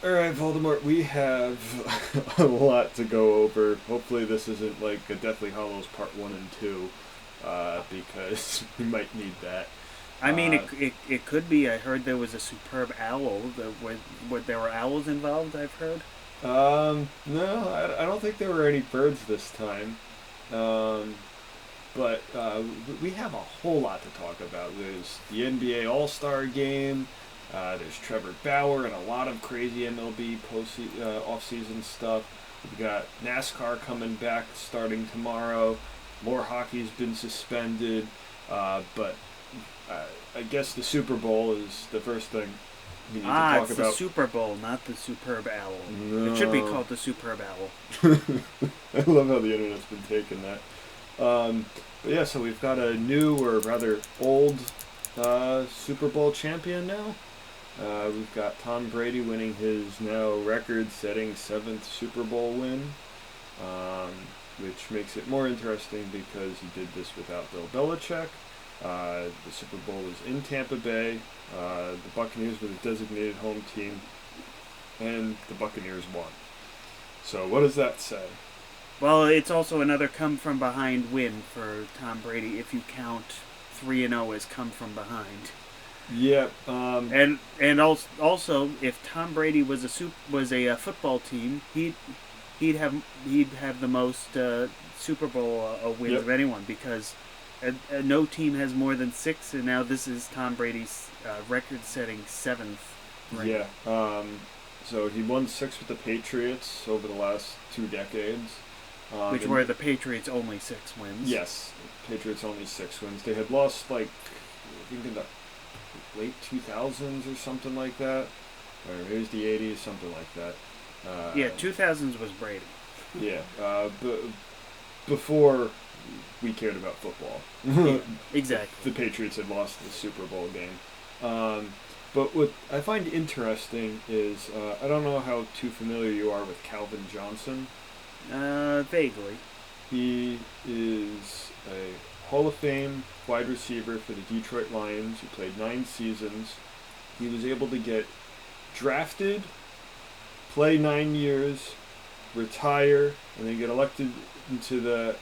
All right, Voldemort, we have a lot to go over. Hopefully, this isn't like a Deathly Hollows Part 1 and 2, because we might need that. I mean, Uh, it could be. I heard there was a superb owl. Where there were owls involved. I've heard. no, I don't think there were any birds this time. Um, but we have a whole lot to talk about. There's the NBA All-Star game. There's Trevor Bauer and a lot of crazy MLB off-season stuff. We've got NASCAR coming back starting tomorrow. More hockey's been suspended, but I guess the Super Bowl is the first thing we need to talk It's the about. Super Bowl, not the superb owl. It should be No. called the superb owl. I love how the internet's been taking that. But yeah, so we've got a new or rather old Super Bowl champion now. We've got Tom Brady winning his now record-setting seventh Super Bowl win, um, which makes it more interesting because he did this without Bill Belichick. The Super Bowl was in Tampa Bay. The Buccaneers were the designated home team, and the Buccaneers won. So what does that say? Well, it's also another come from behind win for Tom Brady if you count 3-0 as come from behind. Yeah, And also, if Tom Brady was a football team, he'd have the most Super Bowl wins yep, of anyone because no team has more than six, and now this is Tom Brady's record-setting seventh ring. yeah. So he won six with the Patriots over the last 2 decades. Which And were the Patriots' only six wins. yes, Patriots only 6 wins. They had lost like I think in the late 2000s or something like that, or maybe it was the 80s, something like that. Yeah, 2000s was Brady. Yeah, before we cared about football, Yeah, the exactly. Patriots had lost the Super Bowl game. Um, but what I find interesting is I don't know how too familiar you are with Calvin Johnson. Vaguely. He is a Hall of Fame wide receiver for the Detroit Lions. He played 9 seasons. He was able to get drafted, play 9 years, retire, and then get elected into the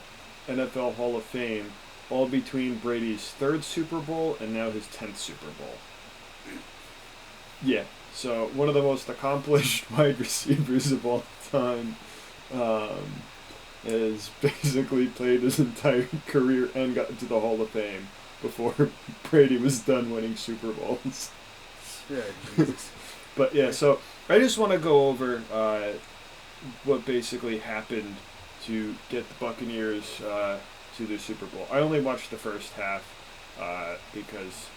NFL Hall of Fame, all between Brady's third Super Bowl and now his 10th Super Bowl. Yeah, so one of the most accomplished wide receivers of all time. Um, has basically played his entire career and got into the Hall of Fame before Brady was done winning Super Bowls. Yeah, Jesus. But yeah, so I just want to go over what basically happened to get the Buccaneers to the Super Bowl. I only watched the first half because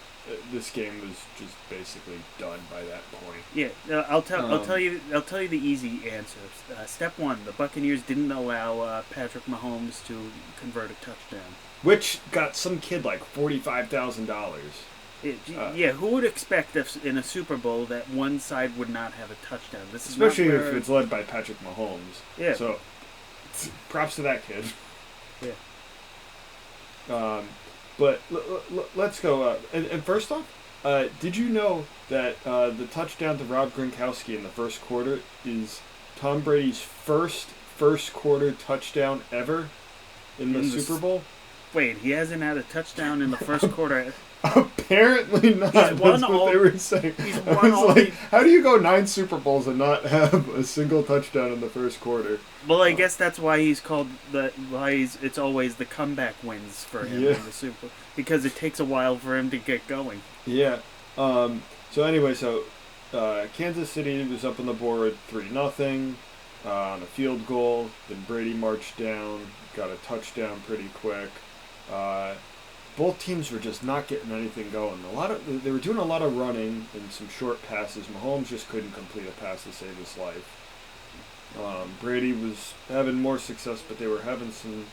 this game was just basically done by that point. Yeah, Um, I'll tell you the easy answer. Step one: the Buccaneers didn't allow Patrick Mahomes to convert a touchdown. which got some kid like $45,000. Yeah, who would expect if in a Super Bowl that one side would not have a touchdown? This is not Especially if where. it's led by Patrick Mahomes. Yeah, So, props to that kid. yeah. Um, but let's go. And first off, did you know that the touchdown to Rob Gronkowski in the first quarter is Tom Brady's first quarter touchdown ever in the In the Super Bowl? Wait, he hasn't had a touchdown in the first quarter. Apparently not. He's won That's what all. they were saying. He's I won was all. like, how do you go 9 Super Bowls and not have a single touchdown in the first quarter? Well, I guess that's why he's called it's always the comeback wins for him Yeah. in the Super Bowl because it takes a while for him to get going. Yeah. So anyway, Kansas City was up on the board 3-0 on a field goal. Then Brady marched down, got a touchdown pretty quick. Both teams were just not getting anything going. They were doing a lot of running and some short passes. Mahomes just couldn't complete a pass to save his life. Brady was having more success, but they were having some,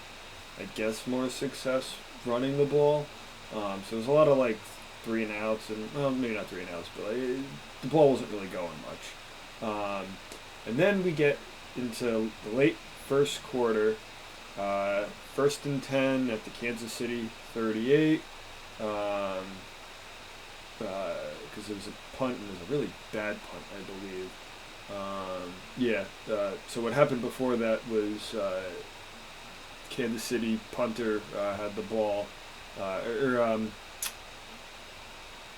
I guess, more success running the ball. So it was a lot of like 3 and outs, and well, maybe not 3 and outs, but the ball wasn't really going much. And then we get into the late first quarter, 1st and 10 at the Kansas City 38, because it was a punt, and it was a really bad punt, I believe. Yeah. So what happened before that was Kansas City punter had the ball,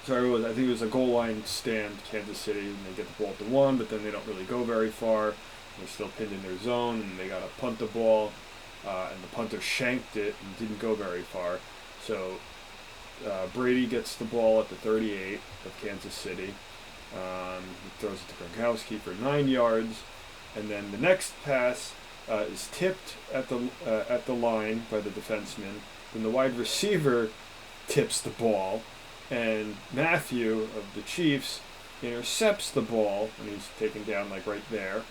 sorry, I think it was a goal line stand, Kansas City, and they get the ball at the 1, but then they don't really go very far. They're still pinned in their zone, and they got to punt the ball, and the punter shanked it and didn't go very far. So Brady gets the ball at the 38 of Kansas City. He throws it to Gronkowski for 9 yards, and then the next pass is tipped at the line by the defenseman. Then the wide receiver tips the ball, and Matthew of the Chiefs intercepts the ball, and he's taken down like right there.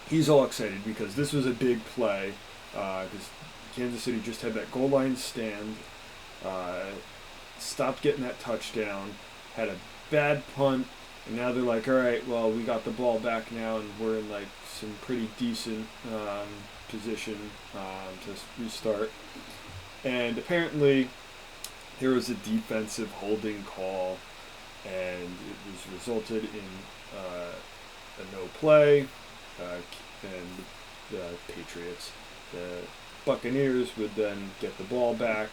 He's all excited because this was a big play, because Kansas City just had that goal line stand, stopped getting that touchdown, had a bad punt, and now they're like, all right, well, we got the ball back now, and we're in like some pretty decent position to restart. And apparently there was a defensive holding call, and it was resulted in a no play, and the Patriots, the Buccaneers would then get the ball back,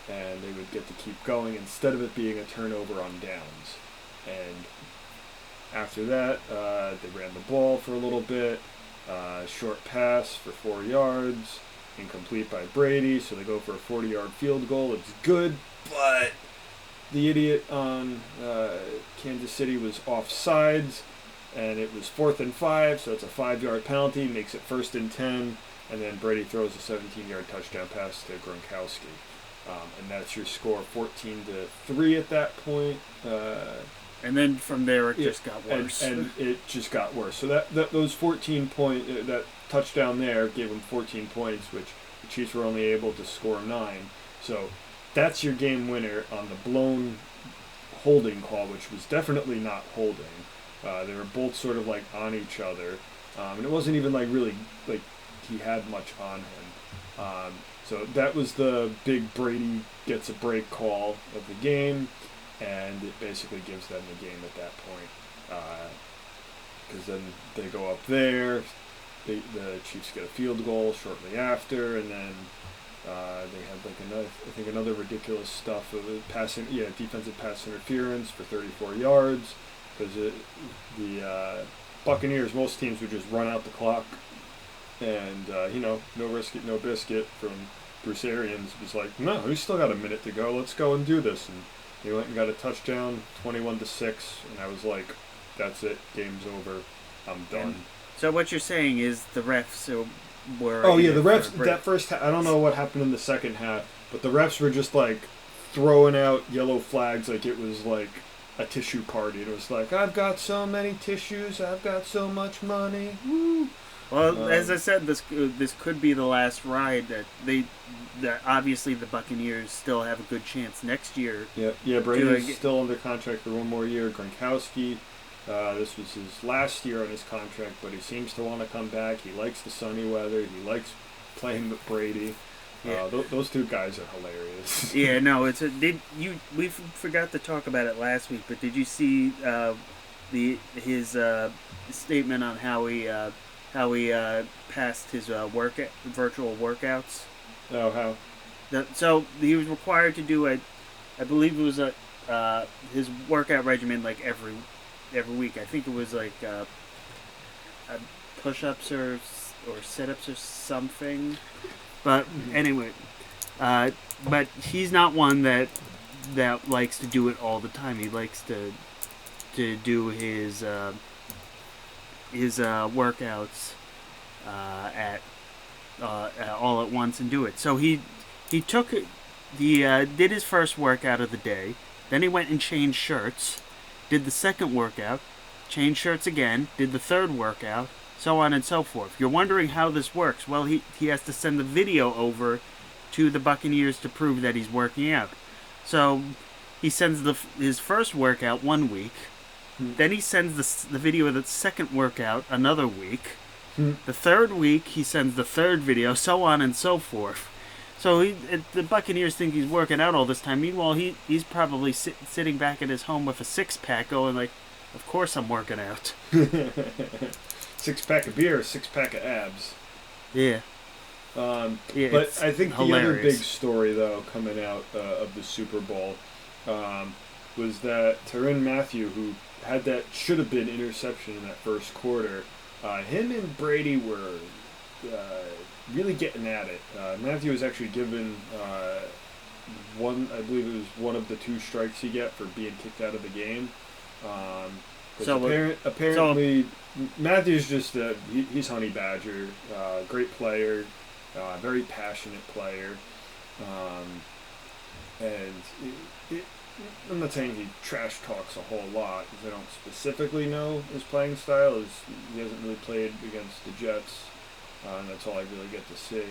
and they would get to keep going instead of it being a turnover on downs. And after that, they ran the ball for a little bit, short pass for 4 yards, incomplete by Brady, so they go for a 40-yard field goal. It's good, but the idiot on Kansas City was offsides, and it was 4th and 5, so it's a 5-yard penalty, makes it 1st and 10, and then Brady throws a 17-yard touchdown pass to Gronkowski. And that's your score, 14-3 at that point. And then from there it just got worse. And it just got worse. So those 14 point that touchdown there gave them 14 points, which the Chiefs were only able to score 9. So that's your game winner on the blown holding call, which was definitely not holding. They were both sort of like on each other, and it wasn't even like really like he had much on him. So that was the big Brady gets a break call of the game, and it basically gives them the game at that point. Because then they go up there, the Chiefs get a field goal shortly after, and then they had like another ridiculous stuff of defensive pass interference for 34 yards, because the Buccaneers, most teams would just run out the clock. And, no risk it, no biscuit from Bruce Arians was like, no, we still got a minute to go. Let's go and do this. And he went and got a touchdown, 21-6. And I was like, that's it. Game's over. I'm done. And so what you're saying is the refs were... Oh, yeah, the refs, that first half, I don't know what happened in the second half, but the refs were just, like, throwing out yellow flags like it was, like, a tissue party. It was like, I've got so many tissues. I've got so much money. Woo! Well, as I said, this could be the last ride that obviously the Buccaneers still have a good chance next year. Yeah. Brady's still under contract for one more year. Gronkowski, this was his last year on his contract, but he seems to want to come back. He likes the sunny weather. He likes playing with Brady. Yeah. Those two guys are hilarious. Yeah, no, we forgot to talk about it last week, but did you see his statement on how he passed his virtual workouts? Oh, how? So he was required to do I believe it was his workout regimen like every week. I think it was like push-ups or sit-ups or something. But anyway, but he's not one that likes to do it all the time. He likes to do his workouts at all at once and do it. So he did his first workout of the day. Then he went and changed shirts, did the second workout, changed shirts again, did the third workout, so on and so forth. You're wondering how this works. Well, he has to send the video over to the Buccaneers to prove that he's working out. So he sends his first workout 1 week. Then he sends the video of the second workout another week. The third week, he sends the third video, so on and so forth. So the Buccaneers think he's working out all this time. Meanwhile, he's probably sitting back at his home with a six-pack going like, Of course I'm working out. 6-pack of beer, 6-pack of abs. Yeah. Yeah, But it's I think hilarious. the other big story, though, coming out of the Super Bowl was that Tyrann Mathieu, who had that should have been interception in that first quarter, him and Brady were really getting at it. Mathieu was actually given one, I believe it was one of the 2 strikes he got for being kicked out of the game. Apparently, Matthew's just he's Honey Badger, great player, very passionate player, and I'm not saying he trash talks a whole lot because I don't specifically know his playing style. He hasn't really played against the Jets, and that's all I really get to see.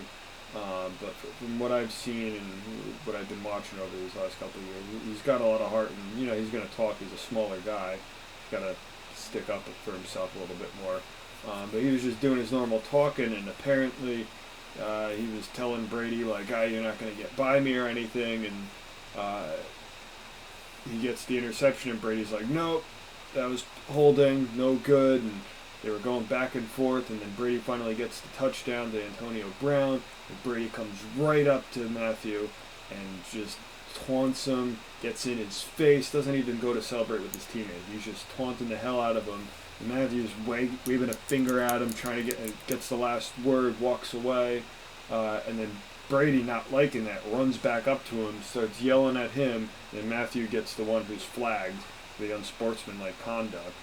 But from what I've seen and what I've been watching over these last couple of years, he's got a lot of heart, and he's going to talk. He's a smaller guy. He's got to stick up for himself a little bit more. But he was just doing his normal talking, and apparently he was telling Brady, like, you're not going to get by me or anything, and he gets the interception, and Brady's like, nope, that was holding, no good, and they were going back and forth, and then Brady finally gets the touchdown to Antonio Brown, and Brady comes right up to Mathieu and just taunts him, gets in his face, doesn't even go to celebrate with his teammate. He's just taunting the hell out of him. And Matthew's waving a finger at him, trying to gets the last word, walks away, and then Brady, not liking that, runs back up to him, starts yelling at him, and Mathieu gets the one who's flagged, the unsportsmanlike conduct.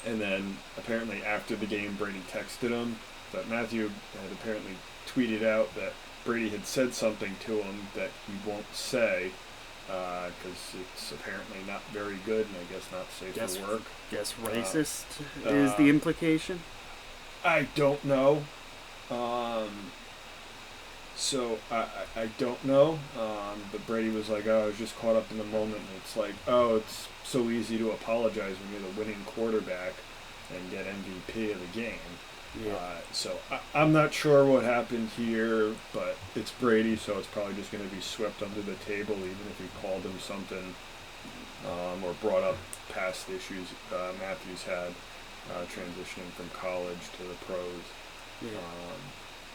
And then apparently after the game, Brady texted him, but Mathieu had apparently tweeted out that Brady had said something to him that he won't say because it's apparently not very good and I guess not safe for work. Guess racist is the implication? I don't know. So I don't know. But Brady was like, I was just caught up in the moment. And it's like, it's so easy to apologize when you're the winning quarterback and get MVP of the game. Yeah. So I'm not sure what happened here, but it's Brady, so it's probably just going to be swept under the table, even if he called him something or brought up past issues Matthews had transitioning from college to the pros. Yeah.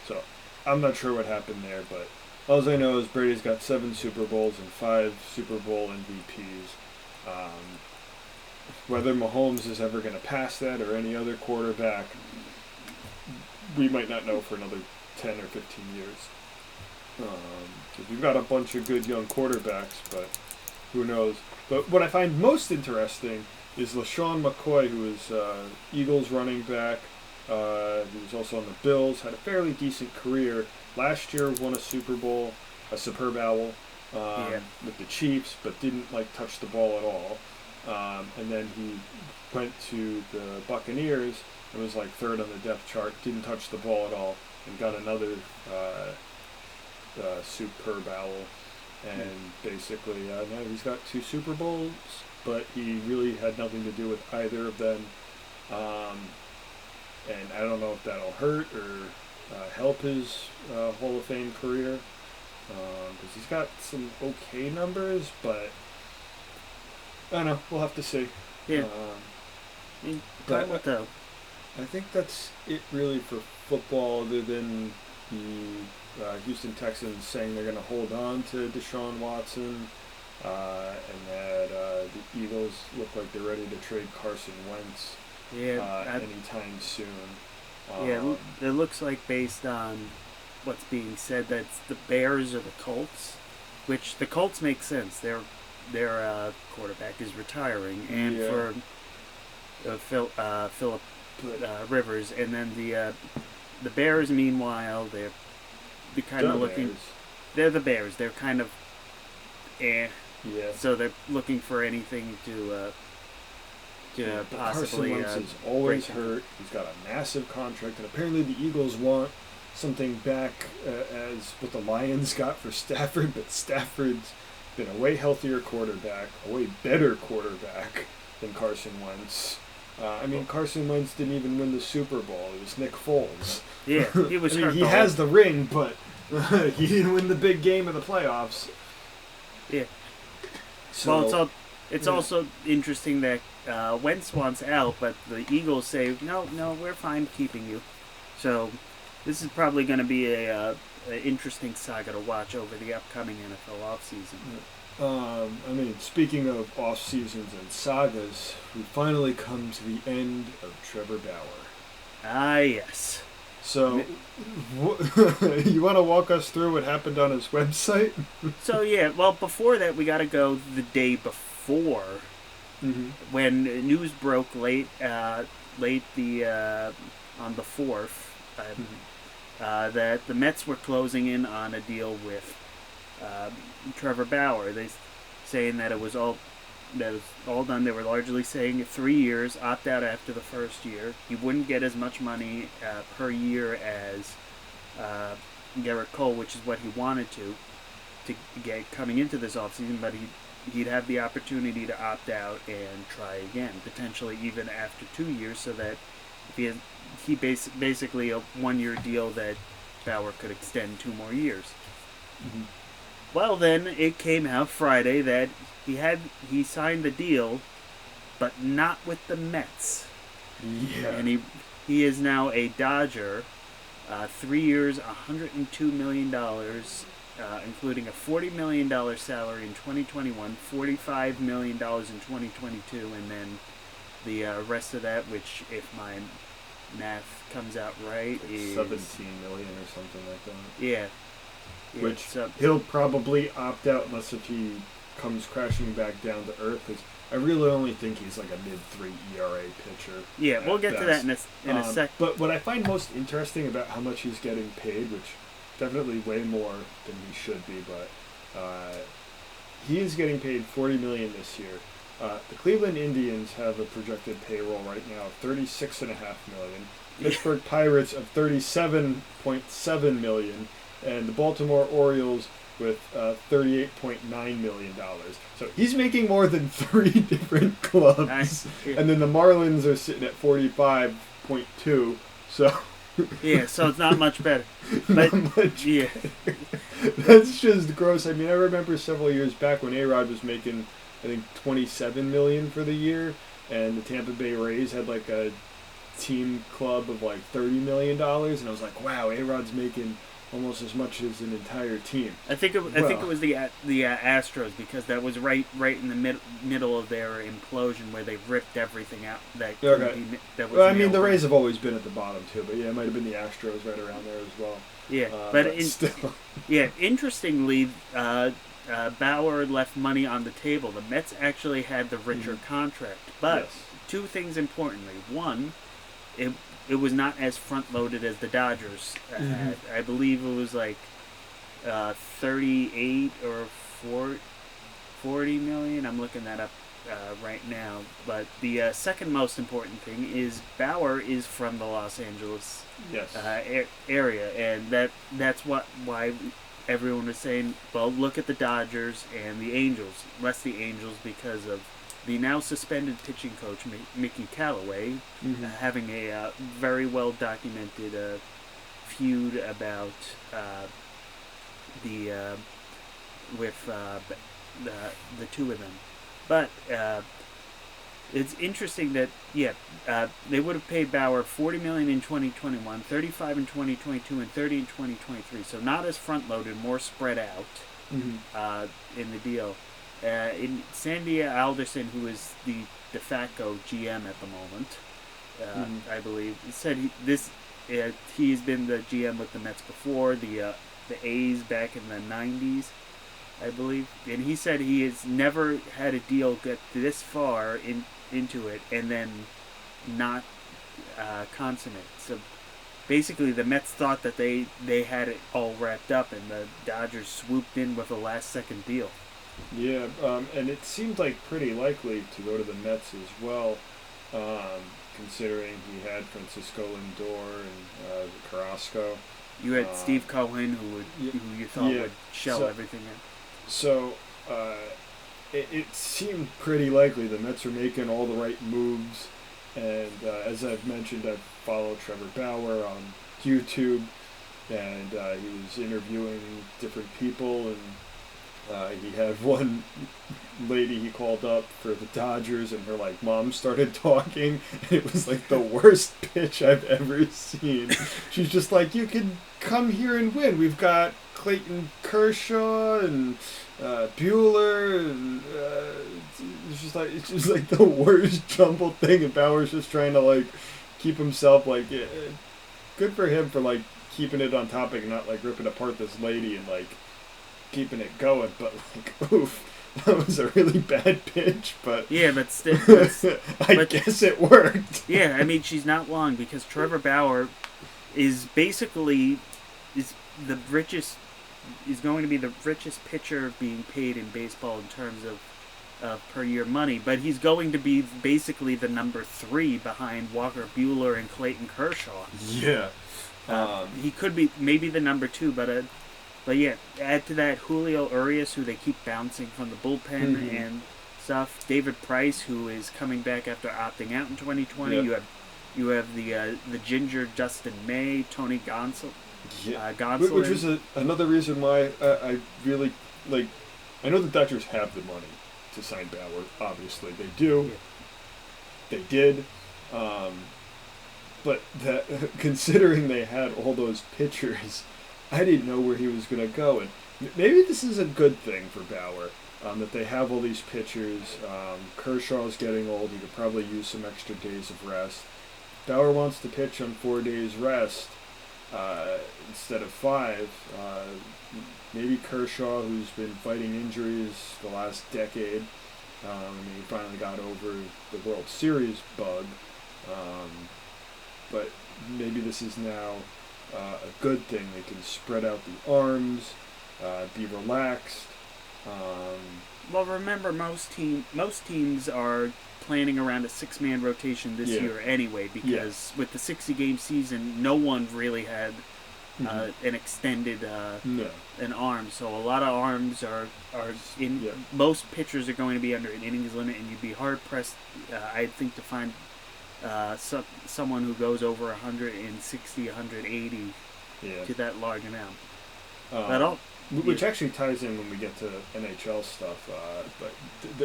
So I'm not sure what happened there, but all I know is Brady's got 7 Super Bowls and 5 Super Bowl MVPs. Whether Mahomes is ever going to pass that or any other quarterback, we might not know for another 10 or 15 years. Because we've got a bunch of good young quarterbacks, but who knows. But what I find most interesting is LaShawn McCoy, who is Eagles running back, who was also on the Bills, had a fairly decent career. Last year won a Super Bowl, a Superb Owl, with the Chiefs, but didn't touch the ball at all. And then he went to the Buccaneers and was 3rd on the depth chart, didn't touch the ball at all, and got another Superb Owl. And basically, now he's got 2 Super Bowls, but he really had nothing to do with either of them. And I don't know if that'll hurt or help his Hall of Fame career, because he's got some okay numbers, but I don't know. We'll have to see. Yeah. But I think that's it really for football, other than the Houston Texans saying they're going to hold on to Deshaun Watson, and that the Eagles look like they're ready to trade Carson Wentz anytime soon. It looks like, based on what's being said, that it's the Bears or the Colts, which the Colts make sense. Their quarterback is retiring, and for Philip Rivers, and then the Bears, meanwhile, they're kind of looking. Bears. They're the Bears. They're kind of Yeah. So they're looking for anything to possibly. Carson Wentz is always hurt. He's got a massive contract, and apparently the Eagles want something back as what the Lions got for Stafford, but Stafford's been a way healthier quarterback, a way better quarterback than Carson Wentz. Carson Wentz didn't even win the Super Bowl. It was Nick Foles. Yeah, he was hurt. He has the ring, but he didn't win the big game of the playoffs. Yeah. So, well, It's Yeah. also interesting that Wentz wants out, but the Eagles say, no, we're fine keeping you. So this is probably going to be a interesting saga to watch over the upcoming NFL offseason. I mean, speaking of off seasons and sagas, we finally come to the end of Trevor Bauer. Ah, yes. So, you want to walk us through what happened on his website? So yeah, well, before that, we got to go the day before Mm-hmm. when news broke late on the 4th, that the Mets were closing in on a deal with Trevor Bauer. They saying that it was all done. They were largely saying 3 years, opt out after the first year. He wouldn't get as much money per year as Garrett Cole, which is what he wanted to get coming into this offseason, but he'd have the opportunity to opt out and try again, potentially even after 2 years, so that if basically a 1 year deal that Bauer could extend 2 more years. Mm-hmm. Well, then it came out Friday that he signed the deal, but not with the Mets, Yeah. and he is now a Dodger. 3 years, $102 million, including a $40 million salary in 2021, $45 million in 2022, and then the rest of that, which, if my math comes out right, Like is 17 million or something like that. Yeah. Which he'll probably opt out unless if he comes crashing back down to earth. Because I really only think he's like a mid-3 ERA pitcher. Yeah, we'll get to that in a sec. But what I find most interesting about how much he's getting paid, which definitely way more than he should be, but he is getting paid $40 million this year. The Cleveland Indians have a projected payroll right now of $36.5 million. Pittsburgh Pirates of $37.7 million, and the Baltimore Orioles with $38.9 million. So he's making more than 3 different clubs. Nice. Yeah. And then the Marlins are sitting at 45.2. So yeah, so it's not much better. not But much. yeah, That's just gross. I mean, I remember several years back when A-Rod was making, I think, $27 million for the year, and the Tampa Bay Rays had like a team club of like $30 million, and I was like, wow, A-Rod's making almost as much as an entire team. I think it was the Astros, because that was right in the middle of their implosion, where they ripped everything out that Okay. that was. Well, I mean, the Rays have always been at the bottom too, but yeah, it might have been the Astros right around there as well. Yeah, but still. Yeah, interestingly, Bauer left money on the table. The Mets actually had the richer contract, but Yes. 2 things importantly. One, it was not as front loaded as the Dodgers had. I believe it was like 38 or 40 million. I'm looking that up right now. But the second most important thing is Bauer is from the Los Angeles Yes. area, and that's why everyone was saying, well, look at the Dodgers and the Angels. Less the Angels because of the now suspended pitching coach Mickey Callaway having a very well documented feud about with the 2 of them. But it's interesting that they would have paid Bauer $40 million in 2021, $35 million in 2022, and $30 million in 2023. So not as front loaded, more spread out in the deal. In Sandy Alderson, who is the de facto GM at the moment, I believe, said he's been the GM with the Mets before, the A's back in the 90s, I believe, and he said he has never had a deal get this far into it and then not consummate. So basically, the Mets thought that they had it all wrapped up, and the Dodgers swooped in with a last-second deal. Yeah, and it seemed like pretty likely to go to the Mets as well, considering he had Francisco Lindor and Carrasco. You had Steve Cohen, who you thought would shell everything in. So it seemed pretty likely the Mets were making all the right moves, and as I've mentioned, I follow Trevor Bauer on YouTube, and he was interviewing different people, and He had one lady he called up for the Dodgers, and her like mom started talking, and it was like the worst pitch I've ever seen. She's just like, "You can come here and win. We've got Clayton Kershaw and Bueller." And, it's just like the worst jumbled thing, and Bauer's just trying to like keep himself like. Good for him for like keeping it on topic and not like ripping apart this lady and like keeping it going, but like, oof. That was a really bad pitch, but yeah, but still, I guess it worked. Yeah, I mean, she's not long because Trevor Bauer is basically the richest. Is going to be the richest pitcher being paid in baseball in terms of per year money, but he's going to be basically the number 3 behind Walker Bueller and Clayton Kershaw. Yeah, he could be maybe the number 2, but yeah, add to that Julio Urias, who they keep bouncing from the bullpen and stuff. David Price, who is coming back after opting out in 2020. Yep. You have the ginger Dustin May, Tony Gonsolin. Which was another reason why I really like. I know the Dodgers have the money to sign Bauer. Obviously, they do. Yeah. They did. But that considering they had all those pitchers. I didn't know where he was going to go, and maybe this is a good thing for Bauer, that they have all these pitchers. Kershaw's getting old; he could probably use some extra days of rest. Bauer wants to pitch on 4 days rest instead of 5. Maybe Kershaw, who's been fighting injuries the last decade, he finally got over the World Series bug, but maybe this is now. A good thing. They can spread out the arms, be relaxed. Well, remember most teams are planning around a 6-man rotation this year anyway, because with the 60-game season, no one really had an extended an arm. So a lot of arms are in. Yeah. Most pitchers are going to be under an innings limit, and you'd be hard pressed, I think, to find. Someone who goes over 160, 180 to that large amount. Which actually ties in when we get to NHL stuff, but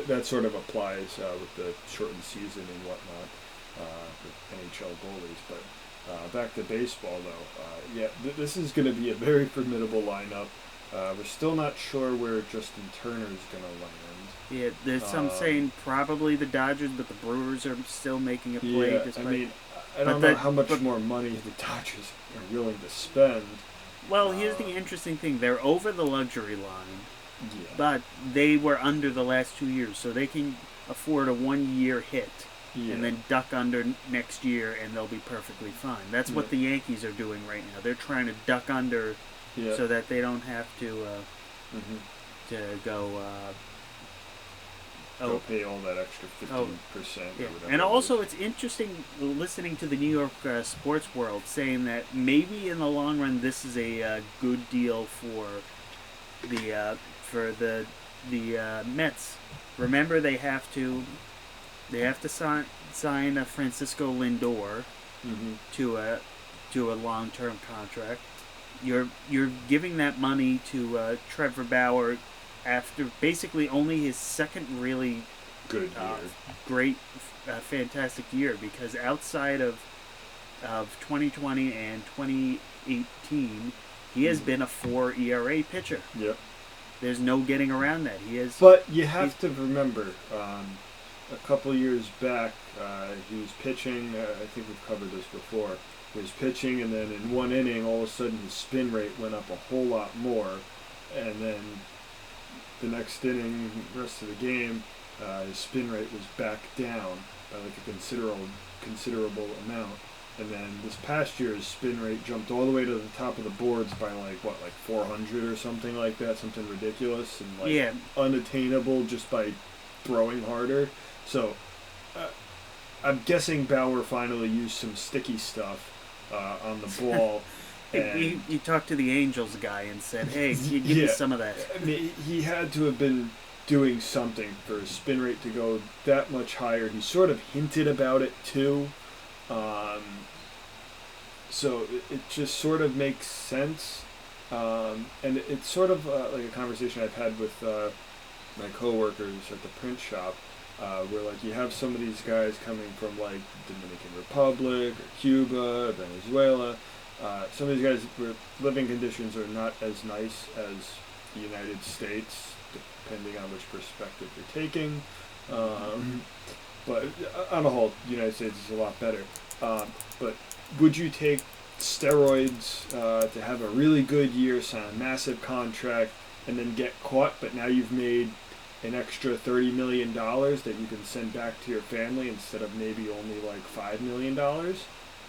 that sort of applies with the shortened season and whatnot with NHL goalies. But back to baseball, though. This is going to be a very formidable lineup. We're still not sure where Justin Turner is going to land. Yeah, there's some saying probably the Dodgers, but the Brewers are still making a play. Yeah, I mean, I don't know how much more money the Dodgers are willing to spend. Well, here's the interesting thing. They're over the luxury line, but they were under the last 2 years, so they can afford a 1-year hit and then duck under next year, and they'll be perfectly fine. That's what the Yankees are doing right now. They're trying to duck under so that they don't have to go... pay all that extra 15%. Yeah. And also, it's interesting listening to the New York sports world saying that maybe in the long run, this is a good deal for the Mets. Remember, they have to sign a Francisco Lindor to a long-term contract. You're giving that money to Trevor Bauer. After basically only his second really good year, great, fantastic year, because outside of 2020 and 2018, he has been a 4 ERA pitcher. Yep. There's no getting around that. He is. But you have to remember, a couple years back, he was pitching. I think we've covered this before. He was pitching, and then in one inning, all of a sudden his spin rate went up a whole lot more, and then the next inning, rest of the game, his spin rate was back down by like a considerable amount. And then this past year, his spin rate jumped all the way to the top of the boards by like 400 or something like that, something ridiculous and unattainable just by throwing harder. So I'm guessing Bauer finally used some sticky stuff on the ball. You talked to the Angels guy and said, "Hey, can you give me some of that?" I mean, he had to have been doing something for his spin rate to go that much higher. He sort of hinted about it too, so it just sort of makes sense. And it's sort of like a conversation I've had with my coworkers at the print shop, where like you have some of these guys coming from like Dominican Republic or Cuba, Venezuela. Some of these guys where living conditions are not as nice as the United States, depending on which perspective you're taking. But on the whole, the United States is a lot better. But would you take steroids to have a really good year, sign a massive contract, and then get caught, but now you've made an extra $30 million that you can send back to your family instead of maybe only like $5 million?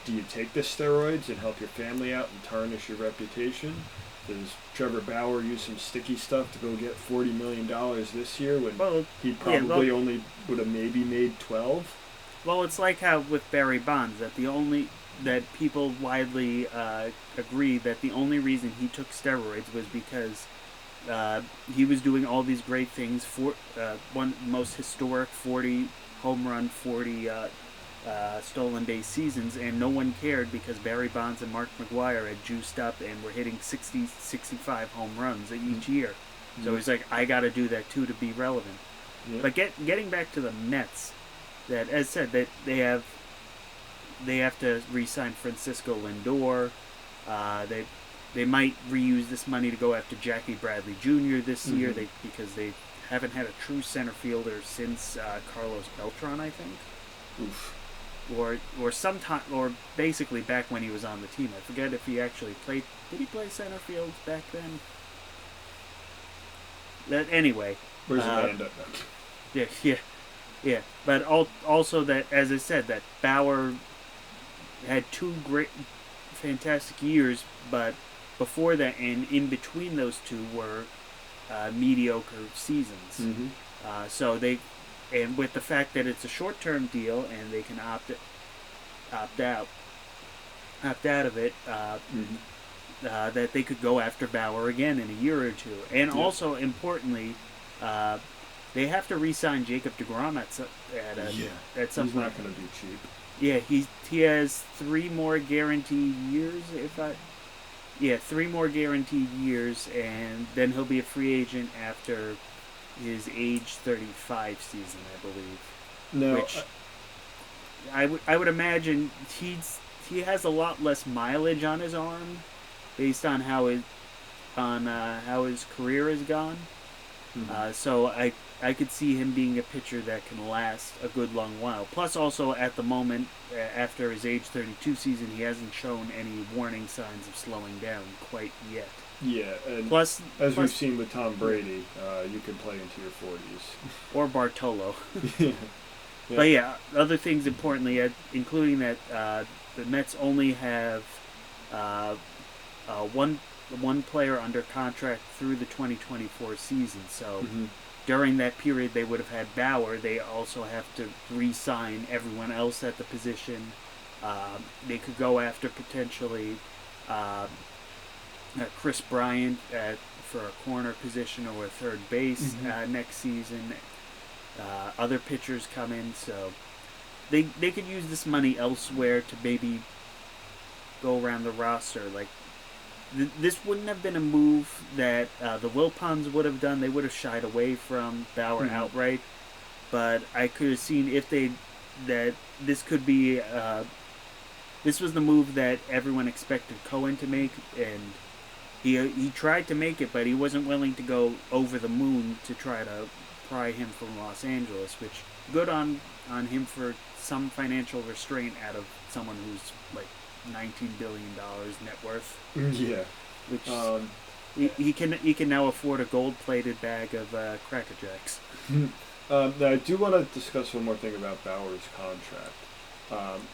Do you take the steroids and help your family out and tarnish your reputation? Does Trevor Bauer use some sticky stuff to go get $40 million this year when he probably only would have maybe made 12? Well, it's like how with Barry Bonds, that people widely agree that the only reason he took steroids was because he was doing all these great things for one most historic 40 home run, 40 stolen base seasons, and no one cared because Barry Bonds and Mark McGwire had juiced up and were hitting 60, 65 home runs each year. So he's like, I got to do that too to be relevant. Yeah. But getting back to the Mets, that as said that they have to re-sign Francisco Lindor. They might reuse this money to go after Jackie Bradley Jr. this year. Because they haven't had a true center fielder since Carlos Beltran, I think. Oof. Or basically back when he was on the team. I forget if he actually played. Did he play center field back then? Anyway. Where's the band up then? Yeah. But also that, as I said, that Bauer had two fantastic years, but before that and in between those two were mediocre seasons. So and with the fact that it's a short-term deal and they can opt out of it, that they could go after Bauer again in a year or two. And also, importantly, they have to re-sign Jacob deGrom at some point. He's not going to be cheap. Yeah, he has 3 more guaranteed years. 3 more guaranteed years, and then he'll be a free agent after his age 35 season, I believe. No, which I would imagine he has a lot less mileage on his arm, based on how his career has gone. So I could see him being a pitcher that can last a good long while. Plus, also at the moment, after his age 32 season, he hasn't shown any warning signs of slowing down quite yet. Yeah, and as we've seen with Tom Brady, you can play into your 40s. Or Bartolo. Yeah. But yeah, other things importantly, including that the Mets only have one player under contract through the 2024 season. So during that period, they would have had Bauer. They also have to re-sign everyone else at the position. They could go after potentially Chris Bryant for a corner position or a third base next season. Other pitchers come in, so they could use this money elsewhere to maybe go around the roster. Like this wouldn't have been a move that the Wilpons would have done. They would have shied away from Bauer outright. But I could have seen that this could be this was the move that everyone expected Cohen to make, and he tried to make it, but he wasn't willing to go over the moon to try to pry him from Los Angeles, which good on him for some financial restraint out of someone who's like $19 billion net worth. Yeah. Which he can now afford a gold-plated bag of Cracker Jacks. Now, I do want to discuss one more thing about Bauer's contract.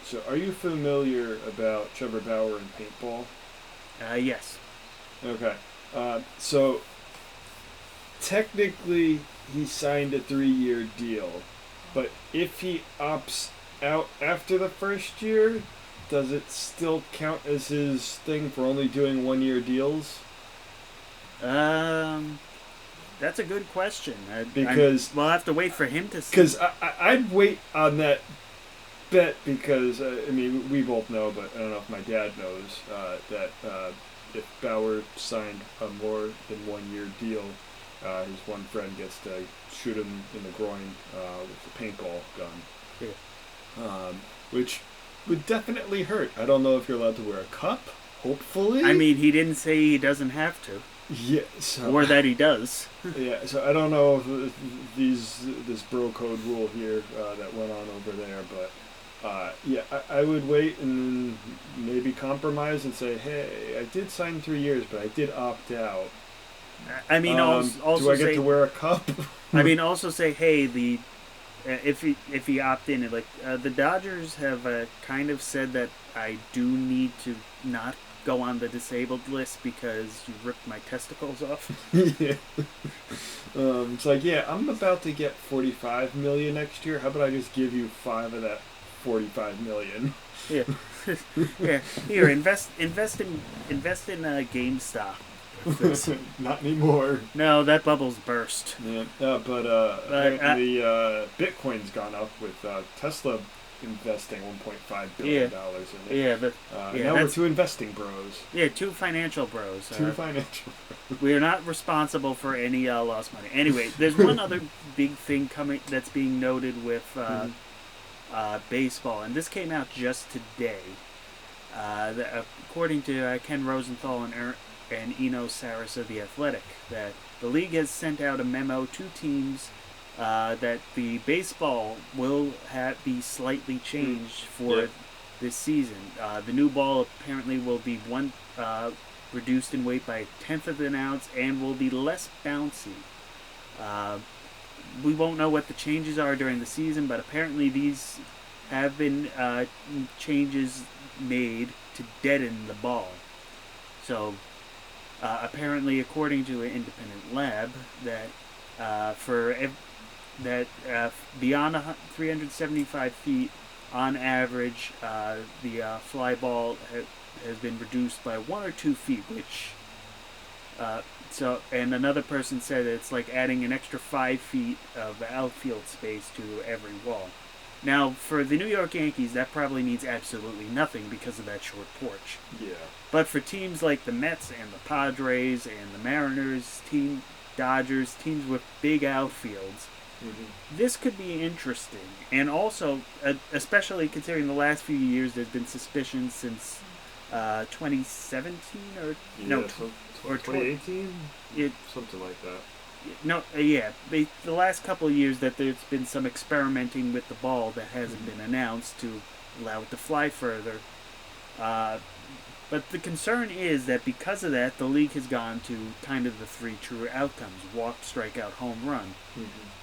So are you familiar about Trevor Bauer and paintball? Yes. Okay. So technically he signed a 3-year deal, but if he opts out after the first year, does it still count as his thing for only doing 1-year deals? That's a good question. Because we'll have to wait for him to see. Because I'd wait on that bet because I mean we both know, but I don't know if my dad knows that if Bauer signed a more than 1 year deal, his one friend gets to shoot him in the groin with a paintball gun. Yeah. Which would definitely hurt. I don't know if you're allowed to wear a cup. Hopefully. I mean, he didn't say he doesn't have to. Yeah. So, or that he does. Yeah. So I don't know if this bro code rule here that went on over there, but yeah, I would wait and maybe compromise and say, hey, I did sign 3 years, but I did opt out. I mean, also do I get to wear a cup? I mean, also say, hey, if he opt in, like the Dodgers have kind of said that I do need to not go on the disabled list because you ripped my testicles off. Yeah. It's like, yeah, I'm about to get $45 million next year. How about I just give you 5 of that $45 million? Yeah. Yeah. Here, invest in GameStop. Not anymore. No, that bubble's burst. Yeah, but apparently Bitcoin's gone up with Tesla investing $1.5 billion in it. Yeah, but now we're two investing bros. Yeah, two financial bros. Two financial. We are not responsible for any lost money. Anyway, there's one other big thing coming that's being noted with baseball, and this came out just today. According to Ken Rosenthal and Eno Saris of The Athletic, that the league has sent out a memo to teams that the baseball will be slightly changed for this season. The new ball apparently will be reduced in weight by 1/10 of an ounce and will be less bouncy. We won't know what the changes are during the season, but apparently these have been changes made to deaden the ball. So apparently, according to an independent lab, that beyond 375 feet, on average, the fly ball has been reduced by 1 or 2 feet, which and another person said that it's like adding an extra 5 feet of outfield space to every wall. Now, for the New York Yankees, that probably means absolutely nothing because of that short porch. Yeah. But for teams like the Mets and the Padres and the Mariners, Dodgers, teams with big outfields, this could be interesting. And also, especially considering the last few years, there's been suspicions since 2017 or 2018, something like that. No, yeah, the last couple of years that there's been some experimenting with the ball that hasn't been announced to allow it to fly further. But the concern is that because of that, the league has gone to kind of the 3 true outcomes: walk, strikeout, home run.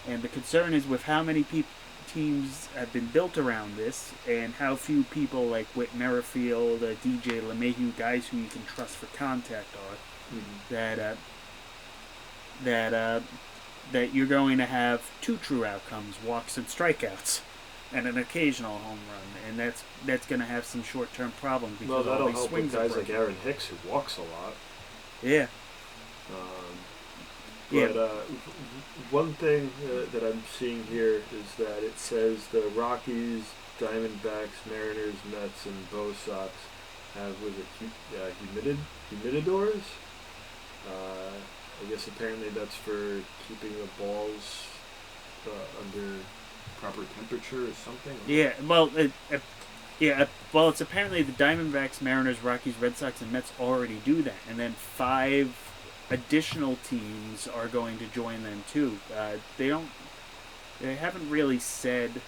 And the concern is with how many teams have been built around this, and how few people like Whit Merrifield, DJ LeMahieu, guys who you can trust for contact are, that you're going to have 2 true outcomes: walks and strikeouts, and an occasional home run, and that's going to have some short-term problems because that'll all these help swings with guys are like Aaron Hicks, who walks a lot. Yeah. One thing that I'm seeing here is that it says the Rockies, Diamondbacks, Mariners, Mets, and Bo Sox have, humididors? I guess apparently that's for keeping the balls under proper temperature or something. Yeah, well, it's apparently the Diamondbacks, Mariners, Rockies, Red Sox, and Mets already do that, and then 5 additional teams are going to join them too. They haven't really said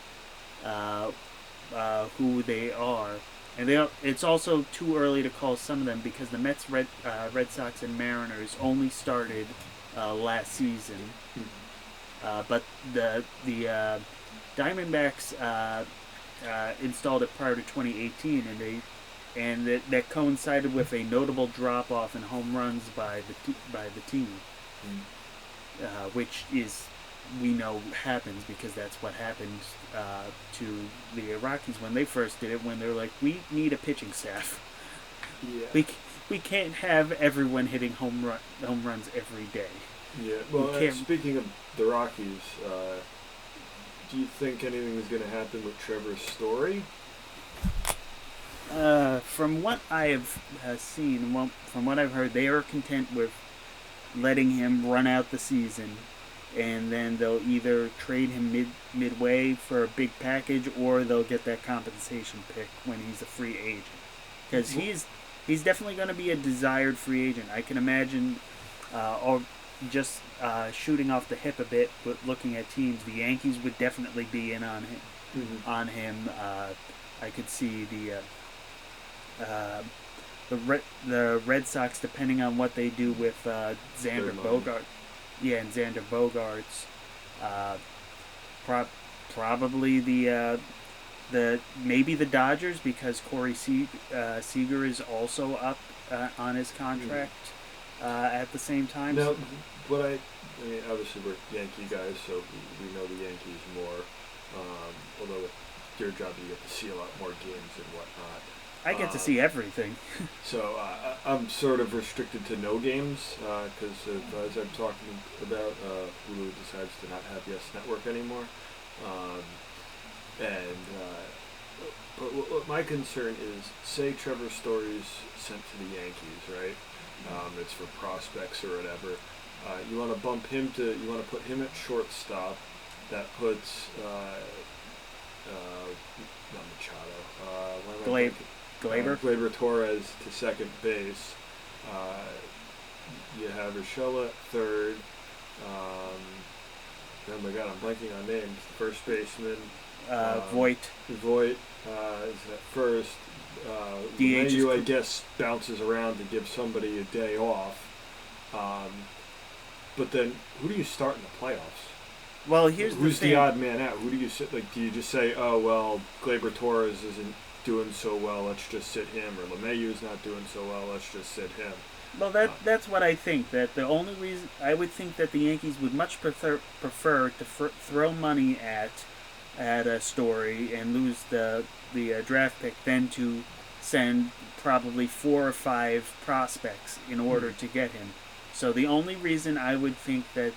who they are, and it's also too early to call some of them because the Mets, Red Sox, and Mariners only started last season, but the Diamondbacks installed it prior to 2018, and that coincided with a notable drop off in home runs by the team, which we know happens because that's what happened to the Rockies when they first did it. When they're like, we need a pitching staff. Yeah. We can't have everyone hitting home runs every day. Yeah. Well, speaking of the Rockies, Do you think anything is going to happen with Trevor's story? From what I have seen, well, from what I've heard, they are content with letting him run out the season, and then they'll either trade him midway for a big package, or they'll get that compensation pick when he's a free agent. Because he's definitely going to be a desired free agent. I can imagine, or just shooting off the hip a bit, but looking at teams, the Yankees would definitely be in on him. Mm-hmm. I could see the Red Sox, depending on what they do with Xander Bogart. Yeah, and Xander Bogaerts. Probably the maybe the Dodgers, because Corey Seager is also up on his contract at the same time. Now, I mean, obviously we're Yankee guys, so we know the Yankees more. Although with your job, you get to see a lot more games and whatnot. I get to see everything. So I'm sort of restricted to no games because as I'm talking about, Hulu decides to not have Yes Network anymore. But what my concern is, say Trevor Story's sent to the Yankees, right? It's for prospects or whatever. You want to you want to put him at shortstop. That puts not Machado. Gleyber Torres to second base. You have Urshela at third. Oh my God, I'm blanking on names. First baseman. Voit. Is at first. LeMahieu, I guess, bounces around to give somebody a day off. But then, who do you start in the playoffs? Well, who's the odd man out? Who do you sit? Like, do you just say, "Oh well, Gleyber Torres isn't doing so well, let's just sit him," or LeMahieu's not doing so well, let's just sit him? Well, that's what I think. That the only reason I would think that the Yankees would much prefer to throw money at a Story and lose the draft pick than to send probably 4 or 5 prospects in order to get him. So the only reason I would think that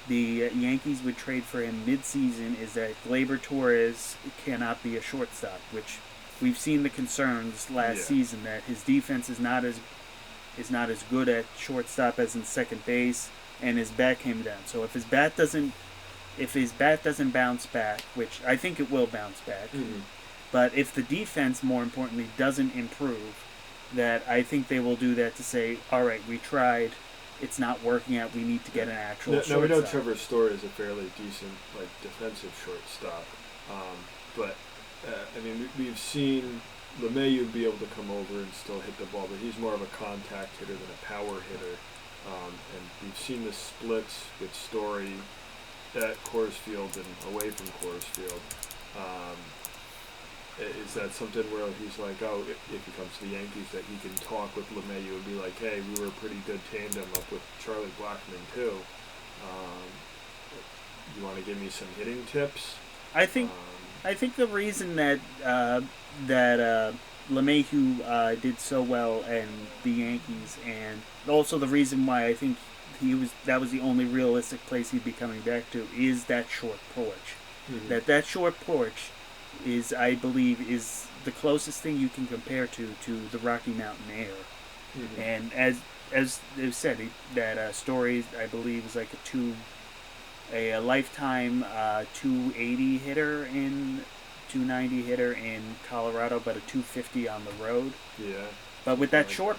the Yankees would trade for him mid-season is that Gleyber Torres cannot be a shortstop, which we've seen the concerns last season that his defense is not as good at shortstop as in second base, and his bat came down. So if his bat doesn't bounce back, which I think it will bounce back, but if the defense, more importantly, doesn't improve, that I think they will do that to say, all right, we tried, it's not working out, we need to get an actual shortstop. Now we know Trevor Story is a fairly decent defensive shortstop, but I mean, we've seen LeMahieu be able to come over and still hit the ball, but he's more of a contact hitter than a power hitter. And we've seen the splits with Story at Coors Field and away from Coors Field. Is that something where he's like, oh, if he comes to the Yankees, that he can talk with LeMahieu and be like, hey, we were a pretty good tandem up with Charlie Blackmon too. You want to give me some hitting tips? I think the reason that LeMahieu did so well in the Yankees, and also the reason why I think that was the only realistic place he'd be coming back to, is that short porch. Mm-hmm. That short porch is, I believe, is the closest thing you can compare to the Rocky Mountain air. Mm-hmm. And as they said, that Story, I believe, is like a lifetime 280 hitter in 290 hitter in Colorado, but a 250 on the road. Yeah. But with that short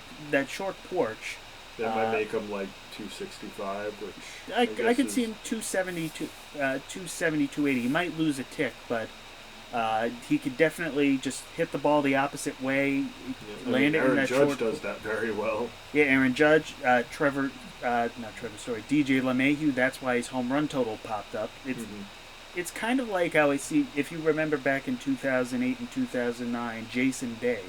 porch, that might make him like 265, which I could see him 270, 280. He might lose a tick, but he could definitely just hit the ball the opposite way, land it in that short. Aaron Judge does that very well. Yeah, Aaron Judge, not Trevor Story, DJ LeMahieu. That's why his home run total popped up. It's kind of like how I see, if you remember back in 2008 and 2009, Jason Day,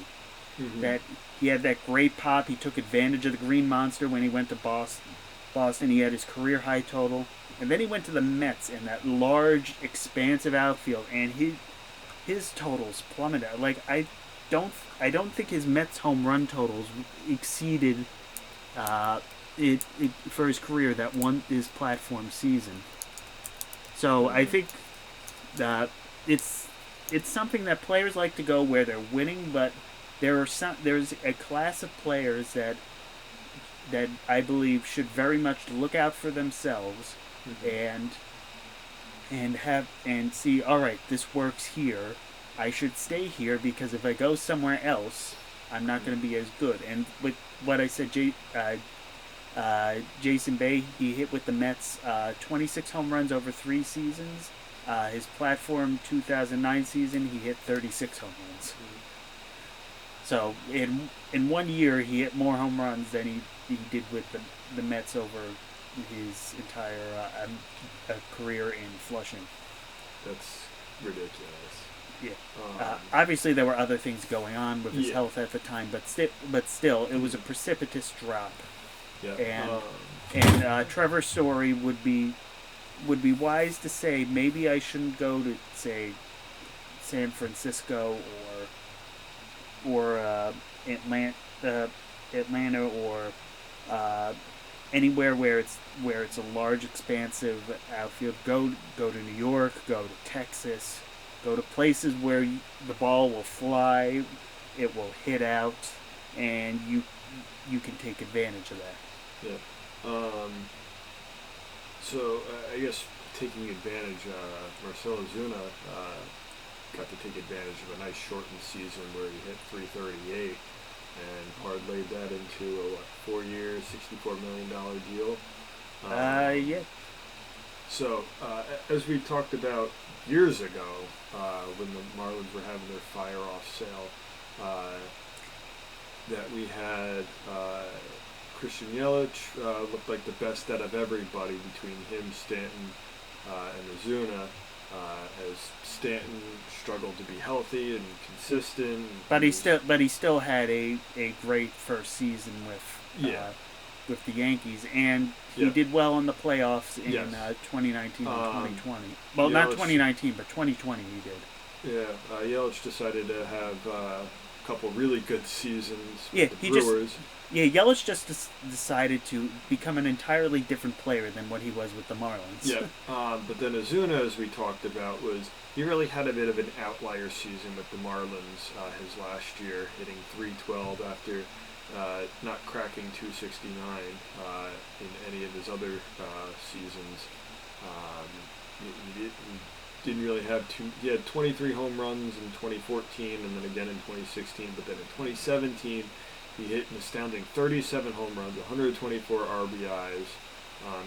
that he had that great pop. He took advantage of the Green Monster when he went to Boston. He had his career high total, and then he went to the Mets in that large, expansive outfield, and his totals plummeted. Like I don't think his Mets home run totals exceeded it for his career, that one his platform season. So I think it's something that players like to go where they're winning, but there's a class of players that I believe should very much look out for themselves and see, all right, this works here. I should stay here because if I go somewhere else, I'm not going to be as good. And with what I said, Jason Bay, he hit with the Mets 26 home runs over 3 seasons. His platform 2009 season, he hit 36 home runs. So in 1 year, he hit more home runs than he did with the Mets over his entire career in Flushing. That's ridiculous. Yeah. Obviously, there were other things going on with his health at the time, but still, it was a precipitous drop. Yeah. And Trevor's story would be wise to say maybe I shouldn't go to, say, San Francisco or Atlanta or anywhere where it's a large, expansive outfield. Go to New York. Go to Texas. Go to places where the ball will fly, it will hit out, and you can take advantage of that. Yeah. So I guess taking advantage, Marcell Ozuna got to take advantage of a nice shortened season where he hit 338 and parlayed that into a 4-year, $64 million deal. Yeah. So, as we talked about years ago, when the Marlins were having their fire-off sale, that we had Christian Yelich looked like the best out of everybody between him, Stanton, and Ozuna, as Stanton struggled to be healthy and consistent. But he still had a great first season with the Yankees, and he did well in the playoffs in 2019 and 2020. Well, Yelich, not 2019, but 2020 he did. Yeah, Yelich decided to have a couple really good seasons with the Brewers. Yelich just decided to become an entirely different player than what he was with the Marlins. Yeah, but then Ozuna, as we talked about, he really had a bit of an outlier season with the Marlins his last year, hitting .312 after not cracking .269 in any of his other seasons. He didn't really have he had 23 home runs in 2014 and then again in 2016, but then in 2017 he hit an astounding 37 home runs, 124 RBIs.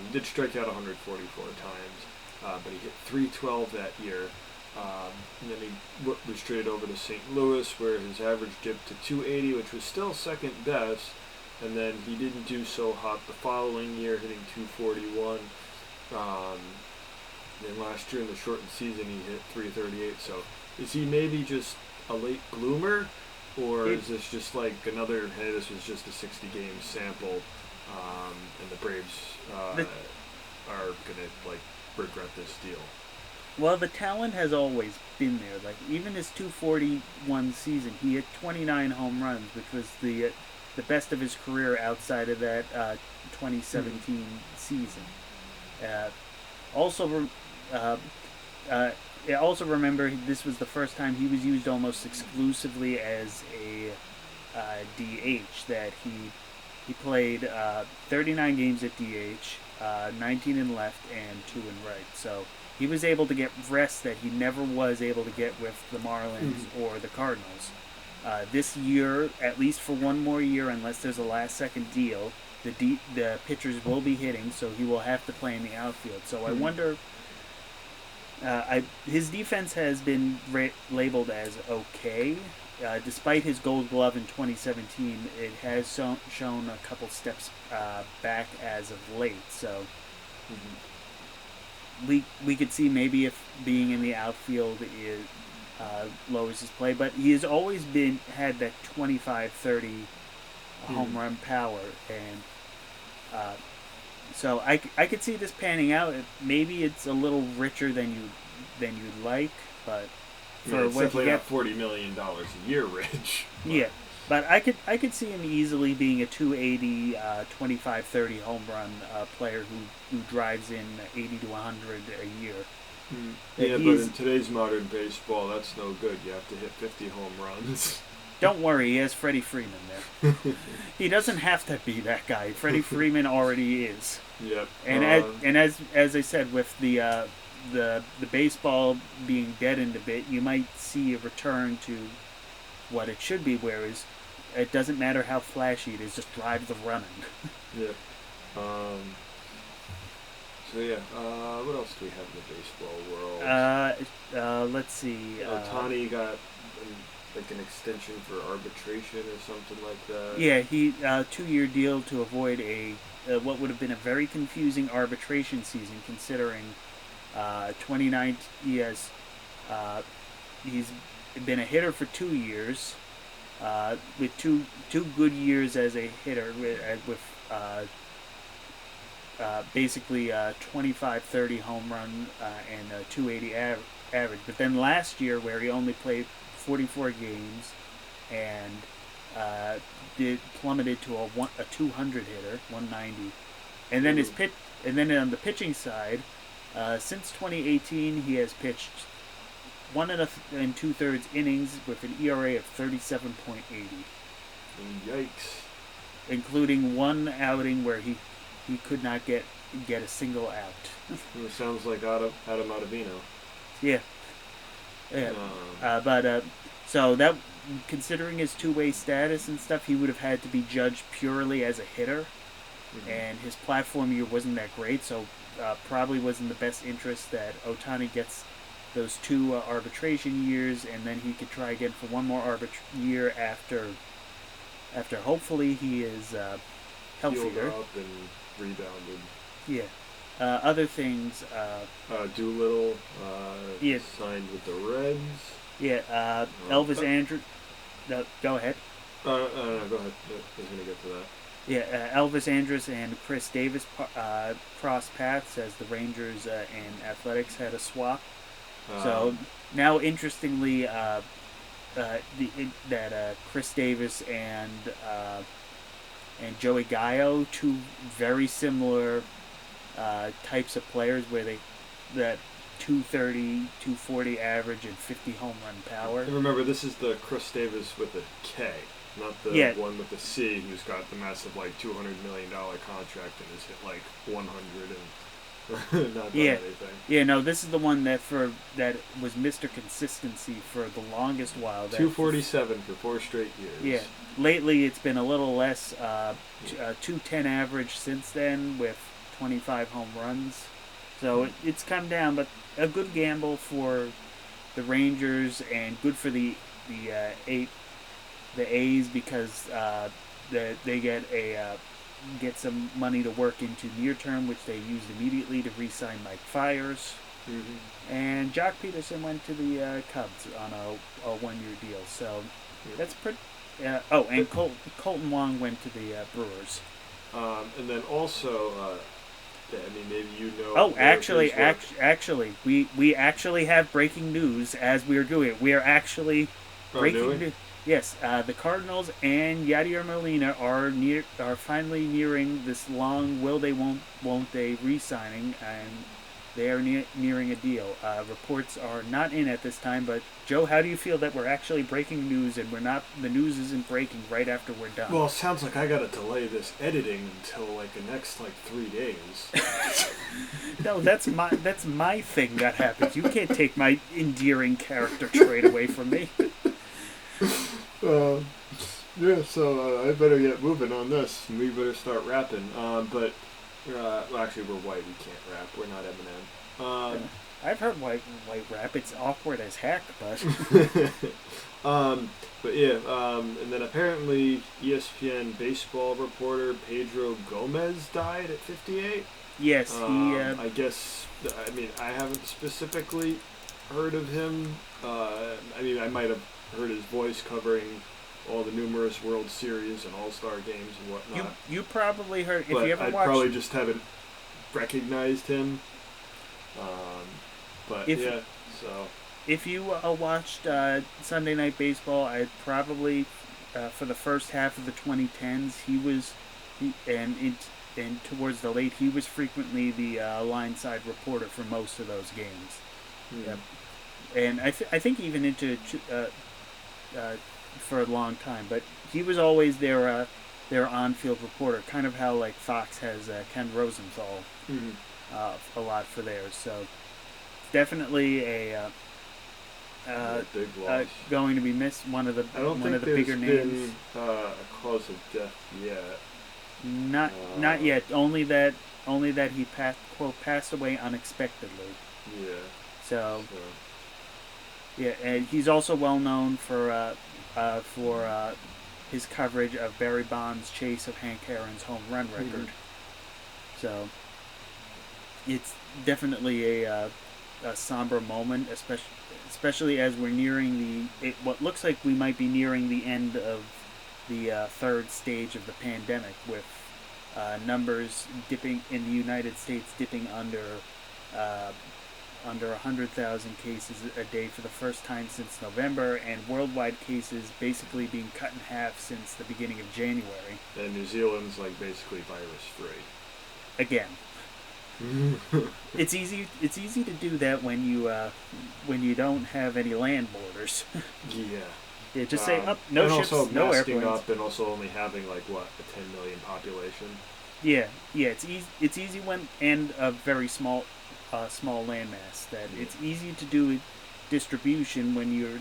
He did strike out 144 times, but he hit .312 that year. And then he was traded over to St. Louis, where his average dipped to .280, which was still second best. And then he didn't do so hot the following year, hitting .241. Then last year in the shortened season, he hit .338. So is he maybe just a late bloomer? Or is this just like another, hey, this was just a 60-game sample, and the Braves are going to, regret this deal? Well, the talent has always been there. Like, even his .241 season, he hit 29 home runs, which was the best of his career outside of that 2017 season. Also remember, this was the first time he was used almost exclusively as a DH. That he played 39 games at DH, 19 in left and 2 in right. So he was able to get rest that he never was able to get with the Marlins or the Cardinals. This year, at least for one more year, unless there's a last-second deal, the pitchers will be hitting, so he will have to play in the outfield. So I wonder. His defense has been labeled as okay. Despite his Gold Glove in 2017, it has shown a couple steps back as of late. So we could see maybe if being in the outfield lowers his play, but he has always had that 25-30 home run power, and so I could see this panning out. Maybe it's a little richer than you'd like, but for what you get, $40 million a year rich. Yeah, but I could see him easily being a 280, 25-30 home run player who drives in 80 to 100 a year. Yeah, but in today's modern baseball, that's no good. You have to hit 50 home runs. Don't worry, he has Freddie Freeman there. He doesn't have to be that guy. Freddie Freeman already is. Yep. And as I said, with the baseball being deadened a bit, you might see a return to what it should be, whereas it doesn't matter how flashy it is, just drive the running. Yep. So yeah, what else do we have in the baseball world? Let's see. Ohtani got an extension for arbitration or something like that. Yeah, he 2-year deal to avoid a what would have been a very confusing arbitration season, considering 29. He's been a hitter for 2 years, with two good years as a hitter with basically 25-30 home run and a 280 average. But then last year, where he only played 44 games and plummeted to a 200 hitter, 190, and then on the pitching side, since 2018 he has pitched 1 2/3 innings with an ERA of 37.80. Yikes! Including one outing where he could not get a single out. It sounds like Adam Ottavino. Yeah. So that, considering his two-way status and stuff, he would have had to be judged purely as a hitter, and his platform year wasn't that great. So probably was in the best interest that Ohtani gets those 2 arbitration years, and then he could try again for one more year after hopefully he is healthier. Healed up and rebounded. Yeah. Other things. Doolittle signed with the Reds. Yeah. Elvis Andrus. Go ahead. No, go ahead. I was going to get to that. Yeah, Elvis Andrus and Chris Davis crossed paths as the Rangers and Athletics had a swap. So now, interestingly, that Chris Davis and Joey Gallo, 2 very similar types of players, where that 230, 240 average and 50 home run power. And remember, this is the Chris Davis with a K, not the one with the C, who's got the massive $200 million contract and has hit 100 and not done anything. Yeah, no, this is the one that was Mr. Consistency for the longest while. 247 for 4 straight years. Yeah, lately it's been a little less. 210 average since then with 25 home runs. So it's come down, but a good gamble for the Rangers and good for the A's, because they get some money to work into near term, which they used immediately to re-sign Mike Fiers. And Jock Peterson went to the Cubs on a 1-year deal. So that's pretty. And Colton Wong went to the Brewers. And then also. Maybe you know. Oh, actually, we actually have breaking news as we are doing it. We are actually breaking news. Yes, the Cardinals and Yadier Molina are finally nearing this long will they won't they re-signing, and they are nearing a deal. Reports are not in at this time, but Joe, how do you feel that we're actually breaking news and the news isn't breaking right after we're done? Well, it sounds like I gotta delay this editing until the next 3 days. No, that's my thing that happens. You can't take my endearing character trait away from me. So I better get moving on this, and we better start rapping. Actually, we're white. We can't rap. We're not Eminem. I've heard white rap. It's awkward as heck, but. And then apparently ESPN baseball reporter Pedro Gomez died at 58. Yes, I guess. I haven't specifically heard of him. I might have heard his voice covering all the numerous World Series and All-Star games and whatnot. You probably heard, if but you ever I watched... probably just haven't recognized him. If you watched Sunday Night Baseball, I'd probably, for the first half of the 2010s, and towards the late, he was frequently the line side reporter for most of those games. Yep. And I think even into for a long time, but he was always their on-field reporter, kind of how like Fox has Ken Rosenthal a lot for theirs. So definitely Big loss. going to be missed. One of the I don't think the there's bigger names. been a cause of death yet. Not yet. Only that he passed away unexpectedly. Yeah. So yeah, and he's also well known for his coverage of Barry Bonds' chase of Hank Aaron's home run record. So it's definitely a somber moment, especially as we're nearing what looks like we might be nearing the end of the third stage of the pandemic, with numbers dipping in the United States, dipping under 100,000 cases a day for the first time since November, and worldwide cases basically being cut in half since the beginning of January. And New Zealand's like basically virus free. Again. It's easy to do that when you don't have any land borders. Yeah, just say no ships, also no masking airplanes. up, and also only having like what, a 10 million population. Yeah, it's easy. It's easy and a very small landmass. That it's easy to do distribution when your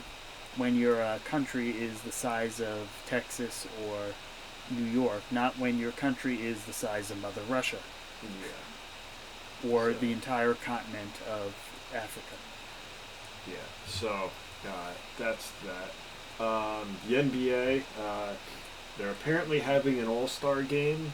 country is the size of Texas or New York, not when your country is the size of Mother Russia. Yeah. Or the entire continent of Africa. Yeah. So that's that. The NBA, they're apparently having an All-Star game.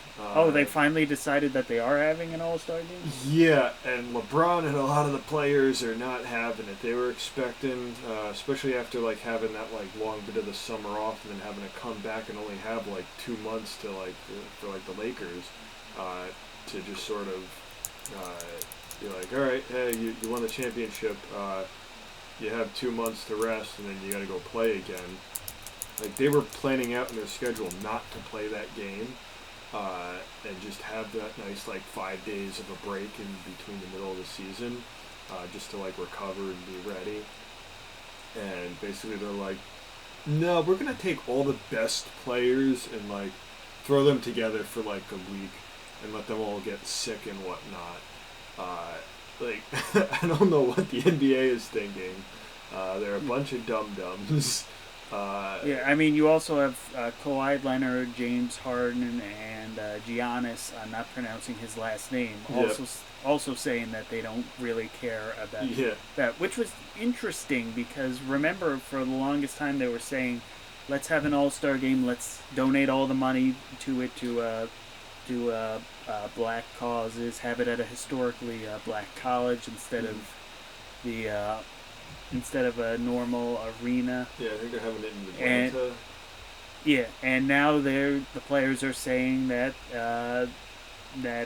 They finally decided that they are having an All-Star game? Yeah, and LeBron and a lot of the players are not having it. They were expecting, especially after like having that like long bit of the summer off and then having to come back and only have like 2 months to like for like the Lakers, to just sort of be like, all right, hey, you won the championship. You have 2 months to rest, and then you got to go play again. Like, they were planning out in their schedule not to play that game, and just have that nice, like, 5 days of a break in between the middle of the season, just to, like, recover and be ready. And basically they're like, no, we're going to take all the best players and, like, throw them together for, like, a week and let them all get sick and whatnot. I don't know what the NBA is thinking. They're a bunch of dum-dums. Yeah, I mean, you also have Kawhi Leonard, James Harden, and Giannis, I'm not pronouncing his last name, also saying that they don't really care about that, which was interesting because remember, for the longest time they were saying, let's have an All-Star game, let's donate all the money to it to black causes, have it at a historically black college instead of a normal arena. Yeah, I think they're having it in Atlanta. And now the players are saying that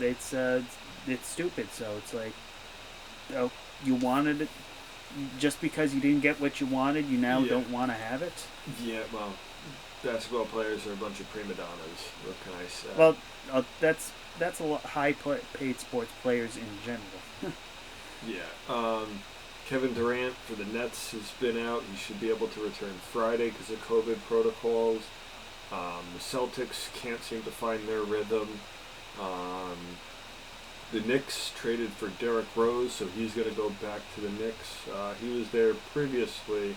it's stupid. So it's like, you wanted it, just because you didn't get what you wanted, you now don't want to have it. Yeah, well, basketball players are a bunch of prima donnas. What can I say? Well, that's a lot high-paid sports players in general. Kevin Durant for the Nets has been out. He should be able to return Friday because of COVID protocols. The Celtics can't seem to find their rhythm. The Knicks traded for Derrick Rose, so he's going to go back to the Knicks. He was there previously,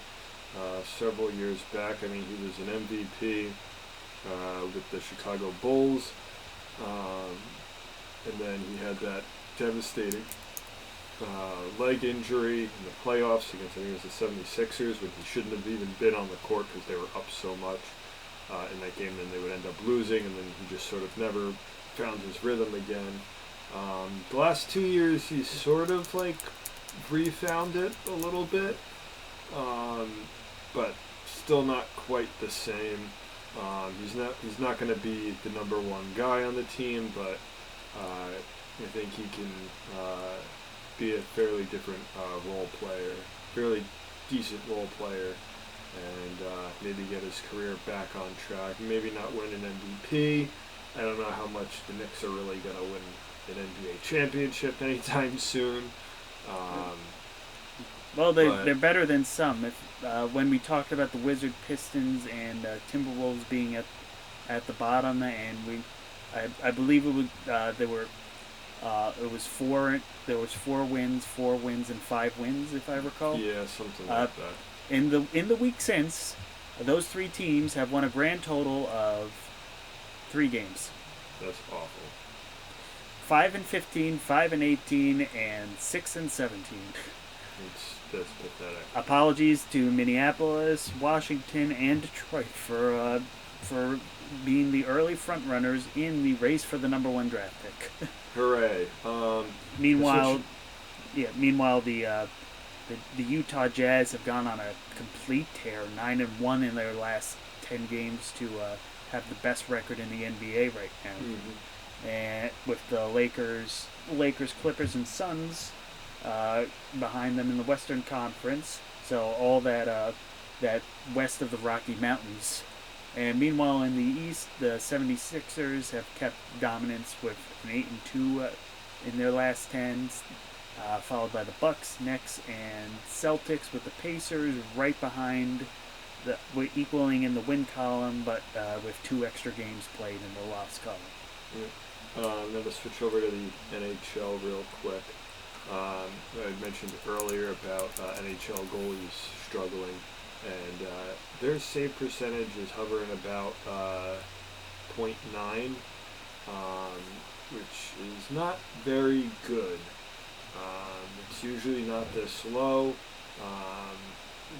several years back. I mean, he was an MVP with the Chicago Bulls. And then he had that devastating leg injury in the playoffs against, I think it was the 76ers, when he shouldn't have even been on the court because they were up so much in that game. Then they would end up losing, and then he just sort of never found his rhythm again. The last 2 years, he's sort of like refound it a little bit, but still not quite the same. He's not going to be the number one guy on the team, but I think he can be a fairly different role player, fairly decent role player, and maybe get his career back on track. Maybe not win an MVP. I don't know how much the Knicks are really going to win an NBA championship anytime soon. Well, But they're better than some. If when we talked about the Wizard, Pistons, and Timberwolves being at the bottom, and I believe it was there were it was four. There was 4 wins, and 5 wins, if I recall. yeah, something Uh, like that. in the week since, those three teams have won a grand total of 3 games. That's awful. 5-15, 5-18, and 6-17. That's pathetic. Apologies to Minneapolis, Washington, and Detroit for being the early frontrunners in the race for the number 1 draft pick. Hooray! Meanwhile, the Utah Jazz have gone on a complete tear, 9-1 in their last 10 games to have the best record in the NBA right now. Mm-hmm. And with the Lakers, Clippers, and Suns behind them in the Western Conference, so all that west of the Rocky Mountains. And meanwhile, in the East, the 76ers have kept dominance with an 8-2 in their last 10, followed by the Bucks, Knicks, and Celtics, with the Pacers right behind, equaling in the win column, but with 2 extra games played in the loss column. Yeah. I'm going to switch over to the NHL real quick. I mentioned earlier about NHL goalies struggling, and their save percentage is hovering about .9, which is not very good. It's usually not this low.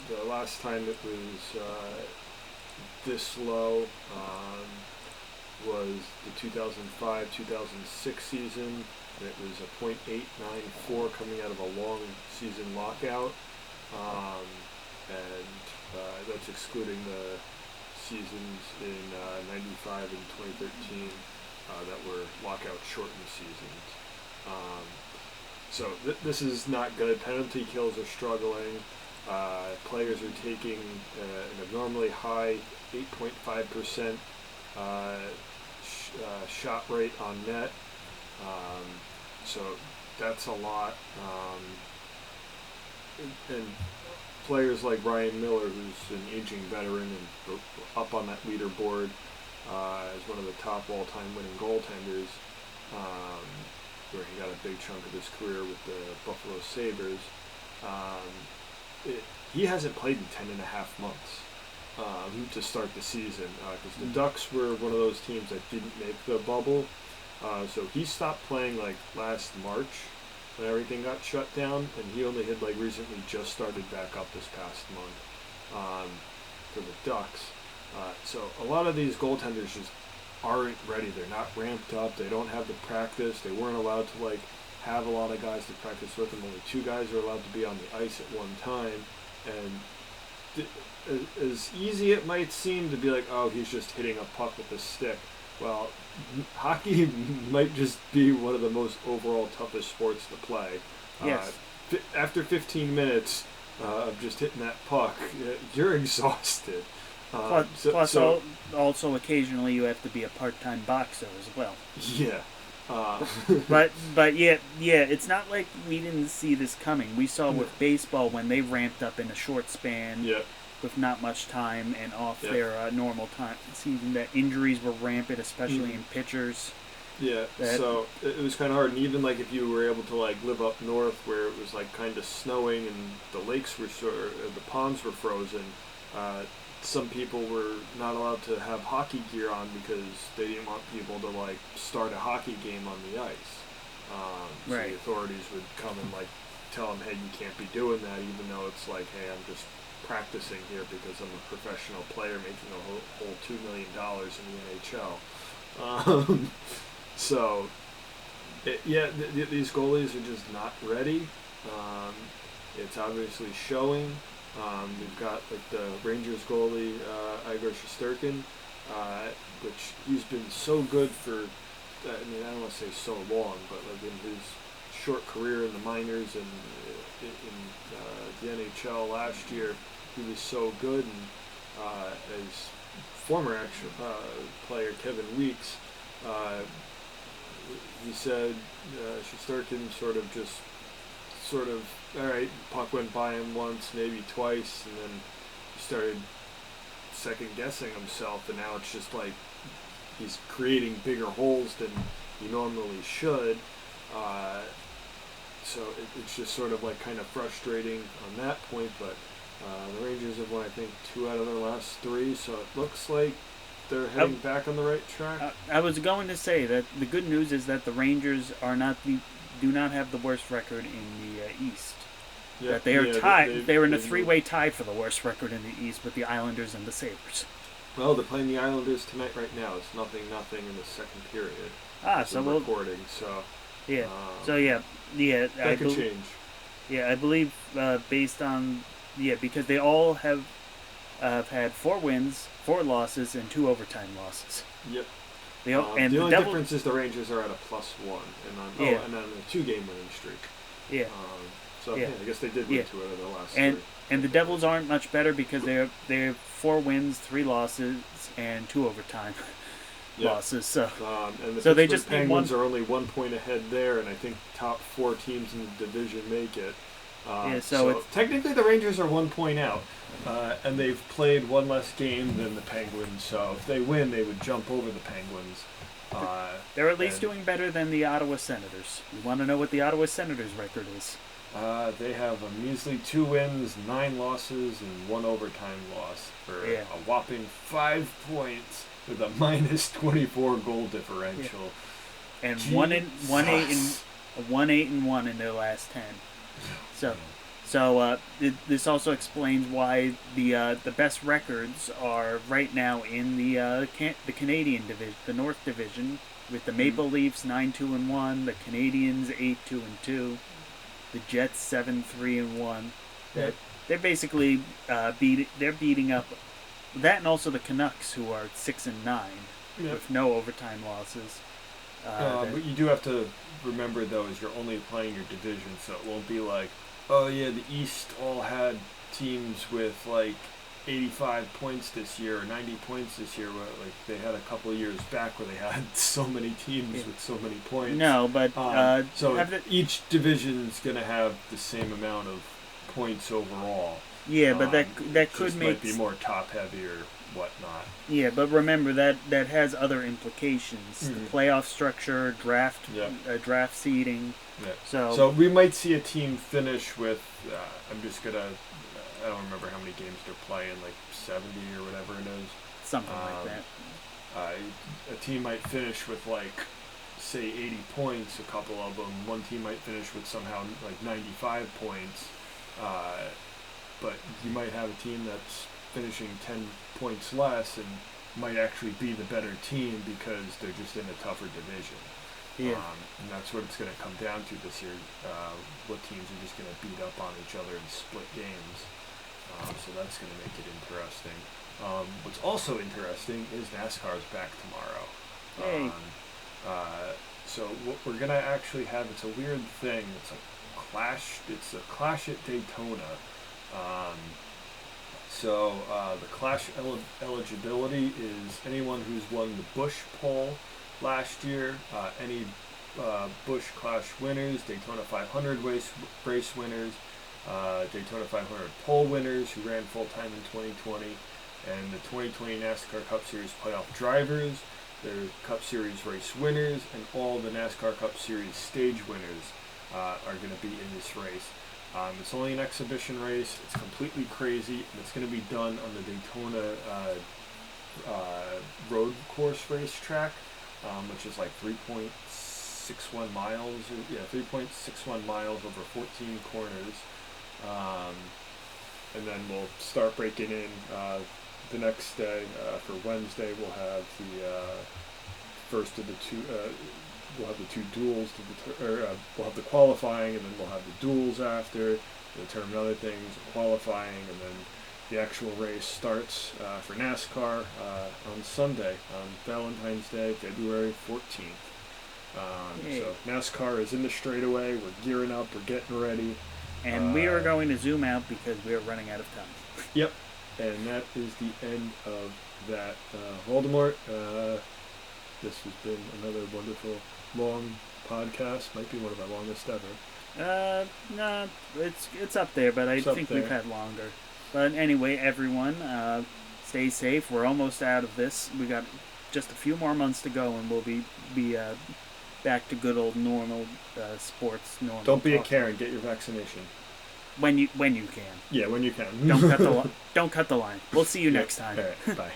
The last time it was this low was the 2005-2006 season. It was a .894 coming out of a long season lockout, and that's excluding the seasons in '95 and 2013 that were lockout shortened seasons. So this is not good. Penalty kills are struggling. Players are taking an abnormally high 8.5% shot rate on net. So that's a lot. And players like Ryan Miller, who's an aging veteran and up on that leaderboard as one of the top all-time winning goaltenders, where he got a big chunk of his career with the Buffalo Sabres. He hasn't played in 10 and a half months to start the season, because the Ducks were one of those teams that didn't make the bubble. So he stopped playing like last March when everything got shut down, and he only had like recently just started back up this past month for the Ducks. So a lot of these goaltenders just aren't ready. They're not ramped up. They don't have the practice. They weren't allowed to like have a lot of guys to practice with them. Only 2 guys are allowed to be on the ice at one time. And as easy it might seem to be like, oh, he's just hitting a puck with a stick. Well, hockey might just be one of the most overall toughest sports to play. Yes. After 15 minutes of just hitting that puck, you're exhausted. Also occasionally you have to be a part-time boxer as well. Yeah. But yeah, it's not like we didn't see this coming. We saw with baseball when they ramped up in a short span. Yeah. With not much time and off their normal time season, that injuries were rampant, especially in pitchers. Yeah, so it was kind of hard, and even like if you were able to like live up north where it was like kind of snowing and the lakes were the ponds were frozen, some people were not allowed to have hockey gear on because they didn't want people to like start a hockey game on the ice. So the authorities would come and like tell them, hey, you can't be doing that, even though it's like, hey, I'm just practicing here because I'm a professional player making a whole $2 million in the NHL. So, these goalies are just not ready. It's obviously showing. We've got like the Rangers goalie Igor Shesterkin, which he's been so good for. I mean, I don't want to say so long, but like in his short career in the minors and in the NHL last year, he was so good. And as former player Kevin Weeks, he said Shesterkin sort of just sort of, all right, puck went by him once, maybe twice, and then he started second guessing himself, and now it's just like he's creating bigger holes than he normally should. So it's just sort of like kind of frustrating on that point, but the Rangers have won, I think, 2 out of their last 3, so it looks like they're heading back on the right track. I was going to say that the good news is that the Rangers do not have the worst record in the East. Yeah, that they are tied. They were in a they've 3-way tie for the worst record in the East with the Islanders and the Sabres. Well, they're playing the Islanders tonight right now. It's 0-0 in the second period. So we'll recording. So yeah. That could change. Yeah, I believe based on because they all have had 4 wins, 4 losses, and 2 overtime losses. Yep. The only difference is the Rangers are at a +1 and on a 2-game winning streak. Yeah. I guess they did win 2 out of their last 3. And the Devils aren't much better because they have 4 wins, 3 losses, and 2 overtime losses. So and the they just Penguins are only 1 point ahead there, and I think top 4 teams in the division make it. So technically the Rangers are 1 point out, and they've played 1 less game than the Penguins. So if they win, they would jump over the Penguins. They're at least doing better than the Ottawa Senators. You want to know what the Ottawa Senators' record is? They have a measly 2 wins, 9 losses, and 1 overtime loss for a whopping 5 points with a -24 goal differential. Yeah. And 1-8-1 in their last 10. So this also explains why the best records are right now in the Canadian division, the North Division, with the Maple Leafs 9-2-1, the Canadiens 8-2-2, the Jets 7-3-1. Yep. They're basically beating up that, and also the Canucks, who are 6-9 with no overtime losses. But you do have to remember, though, is you're only playing your division, so it won't be like, oh yeah, the East all had teams with like 85 points this year or 90 points this year. Like they had a couple of years back where they had so many teams with so many points. No, but each division's gonna have the same amount of points overall. Yeah, but that could might be more top heavy or whatnot. Yeah, but remember that has other implications: the playoff structure, draft seeding. Yeah. So we might see a team finish with. I don't remember how many games they're playing, like 70 or whatever it is. Something like that. A team might finish with like, say, 80 points. A couple of them. One team might finish with somehow like 95 points. But you might have a team that's finishing 10 points less and might actually be the better team because they're just in a tougher division. Yeah. And that's what it's going to come down to this year. What teams are just going to beat up on each other and split games. So that's going to make it interesting. What's also interesting is NASCAR's back tomorrow. Hey. So what we're going to actually have, it's a weird thing. It's a clash at Daytona. The clash eligibility is anyone who's won the Busch Pole last year, any Busch Clash winners, Daytona 500 race winners, Daytona 500 pole winners who ran full-time in 2020, and the 2020 NASCAR Cup Series playoff drivers, the Cup Series race winners, and all the NASCAR Cup Series stage winners are going to be in this race. It's only an exhibition race. It's completely crazy, and it's going to be done on the Daytona road course racetrack, which is like 3.61 miles. 3.61 miles over 14 corners. And then we'll start breaking in the next day. For Wednesday, we'll have the first of the two. We'll have the 2 duels we'll have the qualifying, and then we'll have the duels after. We'll determine other things, qualifying, and then the actual race starts for NASCAR on Sunday, on Valentine's Day, February 14th. So NASCAR is in the straightaway. We're gearing up. We're getting ready. And we are going to zoom out because we are running out of time. Yep. And that is the end of that. Voldemort, this has been another wonderful, long podcast. Might be one of our longest ever. No, it's up there, but I It's up think there. we've had longer. But anyway, everyone, stay safe. We're almost out of this. We got just a few more months to go, and we'll be back to good old normal sports. Normal. Don't be a talk. Karen. Get your vaccination. When you can. Yeah, when you can. Don't cut the line. We'll see you next time. All right. Bye.